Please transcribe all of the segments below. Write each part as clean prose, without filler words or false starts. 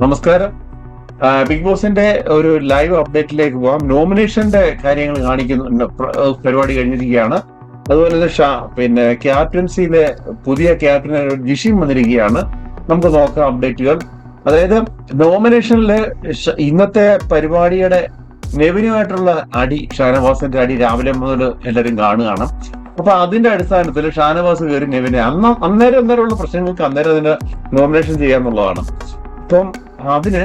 നമസ്കാരം. ബിഗ് ബോസിന്റെ ഒരു ലൈവ് അപ്ഡേറ്റിലേക്ക് പോകാം. നോമിനേഷന്റെ കാര്യങ്ങൾ കാണിക്കുന്ന പരിപാടി കഴിഞ്ഞിരിക്കുകയാണ്. അതുപോലെ തന്നെ ക്യാപ്റ്റൻസിയിലെ പുതിയ ക്യാപ്റ്റൻ ജിഷിൻ വന്നിരിക്കുകയാണ്. നമുക്ക് നോക്കാം അപ്ഡേറ്റുകൾ. അതായത് നോമിനേഷനില് ഇന്നത്തെ പരിപാടിയുടെ നെവിനുമായിട്ടുള്ള അടി, ഷാനവാസിന്റെ അടി രാവിലെ മുതൽ എല്ലാവരും കാണുകയാണ്. അപ്പൊ അതിന്റെ അടിസ്ഥാനത്തിൽ ഷാനവാസ് കയറി നെവിനെ അന്നേരമുള്ള പ്രശ്നങ്ങൾക്ക് അന്നേരം അതിന് നോമിനേഷൻ ചെയ്യാന്നുള്ളതാണ്. അപ്പം അതിന്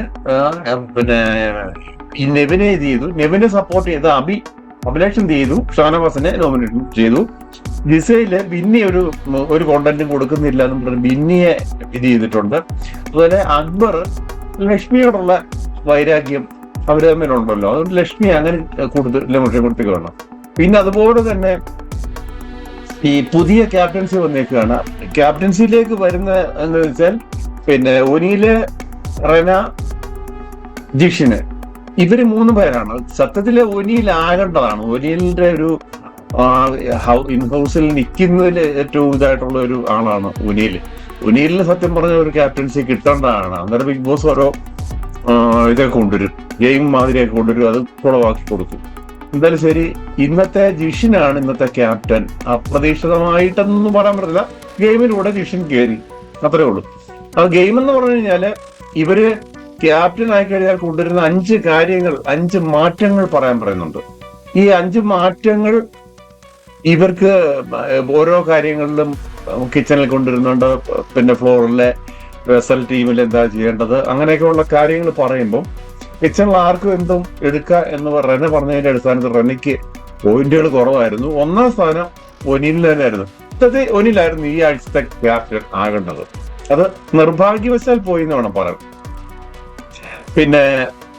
ഈ നെവിനെ ചെയ്തു, നെവിനെ സപ്പോർട്ട് ചെയ്ത് അഭിലാഷൻ ചെയ്തു, ഷാനവാസിനെ നോമിനേഷൻ ചെയ്തു. ജിസയില് ബിന്നി ഒരു കോണ്ടന്റും കൊടുക്കുന്നില്ല എന്ന് പറഞ്ഞ് ബിന്നിയെ ഇത് ചെയ്തിട്ടുണ്ട്. അതുപോലെ അക്ബർ ലക്ഷ്മിയോടുള്ള വൈരാഗ്യം അവര് തമ്മിലുണ്ടല്ലോ, അതുകൊണ്ട് ലക്ഷ്മി അങ്ങനെ കൊടുത്തേക്കാണ്. പിന്നെ അതുപോലെ തന്നെ ഈ പുതിയ ക്യാപ്റ്റൻസി വന്നേക്കാണ്. ക്യാപ്റ്റൻസിയിലേക്ക് വരുന്ന എന്ന് വെച്ചാൽ ഒനിയില്, റെന, ജിഷിന്, ഇവര് 3 പേരാണ്. സത്യത്തില് ഒനിയിൽ ആകേണ്ടതാണ്. ഒനിയിലിന്റെ ഒരു ഇൻഹൗസിൽ നിൽക്കുന്നതിൽ ഏറ്റവും ഇതായിട്ടുള്ള ഒരു ആളാണ് ഒനിയിലിന് സത്യം പറഞ്ഞ ഒരു ക്യാപ്റ്റൻസി കിട്ടേണ്ടതാണ്. അന്നേരം ബിഗ് ബോസ് ഓരോ ഇതൊക്കെ കൊണ്ടുവരും, ഗെയിം മാതിരിയൊക്കെ കൊണ്ടുവരും, അത് കുളവാക്കി കൊടുക്കും. എന്തായാലും ശരി, ഇന്നത്തെ ജിഷിനാണ് ഇന്നത്തെ ക്യാപ്റ്റൻ. അപ്രതീക്ഷിതമായിട്ടൊന്നും പറയാൻ പറ്റില്ല, ഗെയിമിലൂടെ ജിഷിൻ കയറി, അത്രേ ഉള്ളൂ. അത് ഗെയിം എന്ന് പറഞ്ഞു കഴിഞ്ഞാല് ഇവര് ക്യാപ്റ്റൻ ആയി കഴിഞ്ഞാൽ കൊണ്ടുവരുന്ന 5 മാറ്റങ്ങൾ പറയുന്നുണ്ട്. ഈ 5 മാറ്റങ്ങൾ ഇവർക്ക് ഓരോ കാര്യങ്ങളിലും കിച്ചണിൽ കൊണ്ടുവരുന്നുണ്ട്. ഫ്ലോറിലെ വെസൽ ടീമിൽ എന്താ ചെയ്യേണ്ടത്, അങ്ങനെയൊക്കെയുള്ള കാര്യങ്ങൾ പറയുമ്പോൾ കിച്ചണിൽ ആർക്കും എന്തും എടുക്കുക എന്ന് റെന പറഞ്ഞതിന്റെ അടിസ്ഥാനത്തിൽ റെനയ്ക്ക് പോയിന്റുകൾ കുറവായിരുന്നു. 1ാം സ്ഥാനം ഒനിലിന് തന്നെയായിരുന്നു. ഒനിലായിരുന്നു ഈ ആഴ്ചത്തെ ക്യാപ്റ്റൻ ആകേണ്ടത്. അത് നിർഭാഗ്യവശാൽ പോയി എന്ന് വേണം പറയാൻ.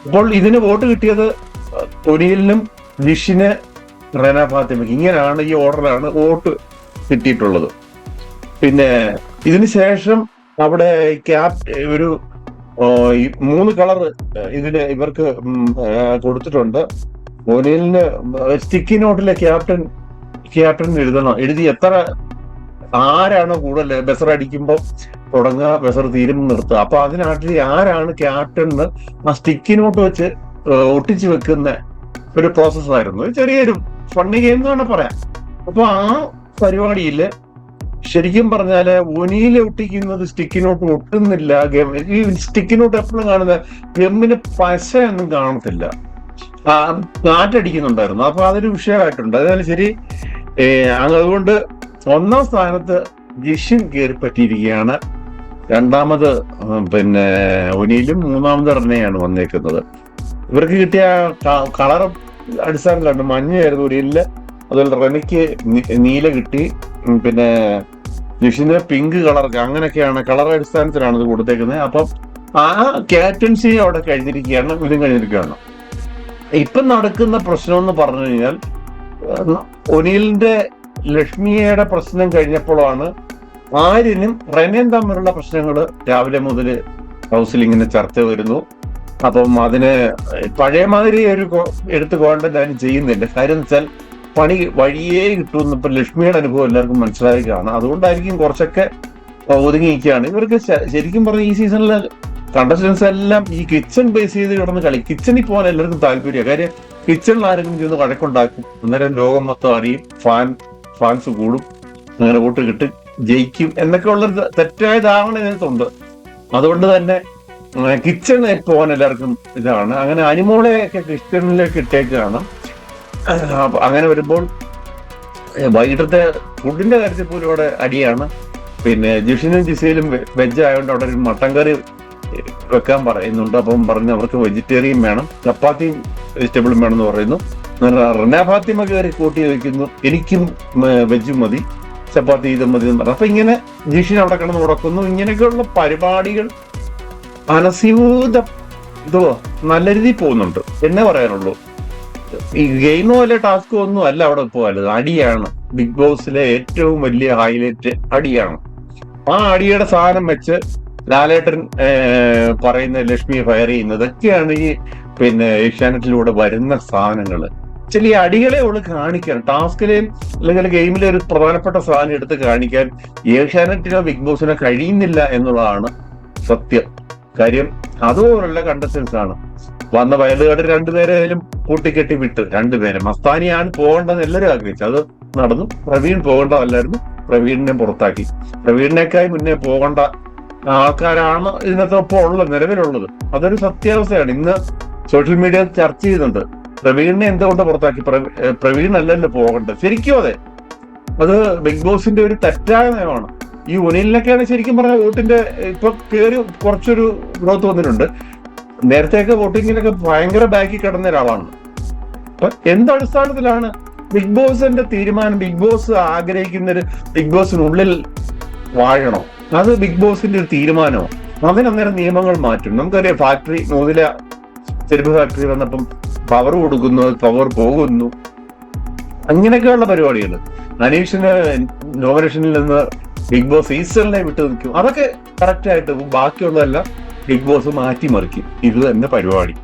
ഇപ്പോൾ ഇതിന് വോട്ട് കിട്ടിയത് ഒനിലിനും ജിഷിന്, റെന ഫാത്തിമയ്ക്ക്, ഇങ്ങനെയാണ് ഈ ഓർഡറിലാണ് വോട്ട് കിട്ടിയിട്ടുള്ളത്. ഇതിന് ശേഷം അവിടെ ഒരു 3 കളർ ഇവർക്ക് കൊടുത്തിട്ടുണ്ട്. ഒനിലിന് സ്റ്റിക്കി നോട്ടിലെ ക്യാപ്റ്റൻ എഴുതി എത്ര ആരാണ് കൂടുതൽ ബസർ അടിക്കുമ്പോൾ തുടങ്ങുക, ബസർ തീരുമ്പോൾ നിർത്തുക. അപ്പൊ അതിനാട്ടിൽ ആരാണ് ക്യാപ്റ്റന് ആ സ്റ്റിക്കി നോട്ട് വെച്ച് ഒട്ടിച്ചു വെക്കുന്ന ഒരു പ്രോസസ്സായിരുന്നു. ചെറിയൊരു ഫണ്ണി ഗെയിം എന്ന് വേണം പറയാം. അപ്പൊ ആ പരിപാടിയില് ശരിക്കും പറഞ്ഞാല് ഒനിയില് ഒട്ടിക്കുന്നത് സ്റ്റിക്കി നോട്ട് ഒട്ടുന്നില്ല. ഈ സ്റ്റിക്കി നോട്ട് എപ്പോഴും കാണുന്ന ഗെമ്മിന് പശയൊന്നും കാണത്തില്ല, കാറ്റടിക്കുന്നുണ്ടായിരുന്നു. അപ്പൊ അതൊരു വിഷയമായിട്ടുണ്ട്. അതിനാലും ശരി, അതുകൊണ്ട് 1ാം സ്ഥാനത്ത് ജിഷിൻ കയറി പറ്റിയിരിക്കുകയാണ്. 2ാമത് ഒനിയിലും, 3ാമത് റെനയാണ് വന്നേക്കുന്നത്. ഇവർക്ക് കിട്ടിയ കളർ അടിസ്ഥാനത്തിലാണ്. മഞ്ഞയായിരുന്നു ഒനിയില്, അതുപോലെ റെനയ്ക്ക് നീല കിട്ടി, ജിഷിന് പിങ്ക് കളർ, അങ്ങനെയൊക്കെയാണ് കളർ അടിസ്ഥാനത്തിലാണ് ഇത് കൊടുത്തേക്കുന്നത്. അപ്പം ആ ക്യാപ്റ്റൻസി അവിടെ കഴിഞ്ഞിരിക്കുകയാണ്, ഇതും കഴിഞ്ഞിരിക്കുകയാണ്. ഇപ്പം നടക്കുന്ന പ്രശ്നം എന്ന് പറഞ്ഞു കഴിഞ്ഞാൽ ഒനിലിന്റെ ലക്ഷ്മിയുടെ പ്രശ്നം കഴിഞ്ഞപ്പോഴാണ് ആര്യനും റെനയും തമ്മിലുള്ള പ്രശ്നങ്ങൾ രാവിലെ മുതൽ ഹൗസിൽ ഇങ്ങനെ ചർച്ച വരുന്നു. അപ്പം അതിന് പഴയ മാതിരി ഒരു എടുത്ത് കോണ്ടന്റ് അതിന് ചെയ്യുന്നില്ല. കാര്യം എന്ന് വെച്ചാൽ പണി വഴിയേ കിട്ടുമെന്ന് ഇപ്പൊ ലക്ഷ്മിയുടെ അനുഭവം എല്ലാവർക്കും മനസ്സിലാക്കുകയാണ്. അതുകൊണ്ടായിരിക്കും കുറച്ചൊക്കെ ഒതുങ്ങിയിരിക്കുകയാണ്. ഇവർക്ക് ശരിക്കും പറഞ്ഞ ഈ സീസണിലെ കണ്ടസ്റ്റൻസ് എല്ലാം ഈ കിച്ചൺ ബേസ് ചെയ്ത് കിടന്ന് കിച്ചണിൽ പോകാൻ എല്ലാവർക്കും താല്പര്യമാണ്. കാര്യം കിച്ചണിൽ ആരെങ്കിലും ചെന്ന് വഴക്കുണ്ടാക്കും, അന്നേരം ലോകം മൊത്തം അറിയും, ഫാൻസ് കൂടും, അങ്ങനെ വോട്ട് കിട്ടും, ജയിക്കും എന്നൊക്കെ ഉള്ളൊരു തെറ്റായ ധാരണ ഇതിനകത്തുണ്ട്. അതുകൊണ്ട് തന്നെ കിച്ചണിൽ പോകാൻ എല്ലാവർക്കും ഇതാണ്. അങ്ങനെ അനിമോളെയൊക്കെ കിച്ചണിലേക്ക് ഇട്ടേക്കാണ്. അങ്ങനെ വരുമ്പോൾ വൈകിട്ടത്തെ ഫുഡിന്റെ കാര്യത്തിൽ പോലും ഇവിടെ അടിയാണ്. ജിഷിനും ജിസയിലും വെജ് ആയതുകൊണ്ട് അവിടെ ഒരു മട്ടൻ കറി വെക്കാൻ പറയുന്നുണ്ട്. അപ്പം പറഞ്ഞ് അവർക്ക് വെജിറ്റേറിയൻ വേണം, ചപ്പാത്തിയും വെജിറ്റബിളും വേണം എന്ന് പറയുന്നു. റെന ഫാത്തിമ കയറി കൂട്ടി വയ്ക്കുന്നു, എനിക്കും വെജും മതി, ചപ്പാത്തി ഇതും മതി എന്ന് പറഞ്ഞു. അപ്പൊ ഇങ്ങനെ ജിഷിൻ അവിടെ കിടന്ന് ഉടക്കുന്നു. ഇങ്ങനെയൊക്കെയുള്ള പരിപാടികൾ നല്ല രീതിയിൽ പോകുന്നുണ്ട് എന്നേ പറയാനുള്ളൂ. ഈ ഗെയിമോ അല്ലെ ടാസ്കോ ഒന്നും അല്ല അവിടെ പോകാനുള്ളത്, അടിയാണ്. ബിഗ് ബോസിലെ ഏറ്റവും വലിയ ഹൈലൈറ്റ് അടിയാണ്. ആ അടിയുടെ സാധനം വെച്ച് ലാലേട്ടൻ പറയുന്ന ലക്ഷ്മിയെ ഫയർ ചെയ്യുന്നതൊക്കെയാണ് ഈ ഏഷ്യാനെറ്റിലൂടെ വരുന്ന സാധനങ്ങള്. ഈ അടികളെ ഉള്ളു കാണിക്കാൻ, ടാസ്കിലെയും അല്ലെങ്കിൽ ഗെയിമിലെ ഒരു പ്രധാനപ്പെട്ട സാധനം എടുത്ത് കാണിക്കാൻ ഏഷ്യാനെറ്റിനോ ബിഗ് ബോസിനോ കഴിയുന്നില്ല എന്നുള്ളതാണ് സത്യം. കാര്യം അതുപോലുള്ള കണ്ടസ്റ്റൻസ് ആണ്. വന്ന വയലുകാട് രണ്ടുപേരെയും കൂട്ടിക്കെട്ടി വിട്ട്, രണ്ടുപേരെ. മസ്താനിയാണ് പോകേണ്ടതെന്ന് എല്ലാവരും ആഗ്രഹിച്ചു, അത് നടന്നു. പ്രവീൺ പോകേണ്ടതല്ലായിരുന്നു, പ്രവീണിനെ പുറത്താക്കി. പ്രവീണിനേക്കായി മുന്നേ പോകേണ്ട ആൾക്കാരാണ് ഇതിനകത്തൊപ്പം ഉള്ളത്, നിലവിലുള്ളത്. അതൊരു സത്യാവസ്ഥയാണ്. ഇന്ന് സോഷ്യൽ മീഡിയ ചർച്ച ചെയ്യുന്നുണ്ട്, പ്രവീണിനെ എന്തുകൊണ്ട് പുറത്താക്കി, പ്രവീൺ അല്ലല്ലോ പോകേണ്ടത്. ശരിക്കും അതെ, അത് ബിഗ് ബോസിന്റെ ഒരു തെറ്റായ നയമാണ്. ഈ ഒനിലിനൊക്കെയാണ് ശരിക്കും പറഞ്ഞാൽ വോട്ടിന്റെ ഇപ്പൊ കയറി കുറച്ചൊരു ഗ്രോത്ത് വന്നിട്ടുണ്ട്. നേരത്തെയൊക്കെ വോട്ടിങ്ങിലൊക്കെ ഭയങ്കര ബാക്കി കിടന്ന ഒരാളാണ്. അപ്പൊ എന്തടിസ്ഥാനത്തിലാണ് ബിഗ് ബോസിന്റെ തീരുമാനം? ബിഗ് ബോസ് ആഗ്രഹിക്കുന്നൊരു ബിഗ് ബോസിനുള്ളിൽ വാഴണം, അത് ബിഗ് ബോസിന്റെ ഒരു തീരുമാനമോ? അതിനന്നേരം നിയമങ്ങൾ മാറ്റും. നമുക്കറിയാം, ഫാക്ടറി മോതില ചെരുപ്പ് ഫാക്ടറി വന്നപ്പം പവർ കൊടുക്കുന്നു, പവർ പോകുന്നു, അങ്ങനെയൊക്കെയുള്ള പരിപാടികൾ. അനീഷിന് നോമിനേഷനിൽ നിന്ന് ബിഗ് ബോസ് ഈസ്റ്ററിനെ വിട്ടു നിൽക്കും. അതൊക്കെ കറക്റ്റ് ആയിട്ട് ബാക്കിയുള്ളതെല്ലാം ബിഗ് ബോസ് മാറ്റിമറിക്കും. ഇത് തന്നെ പരിപാടി.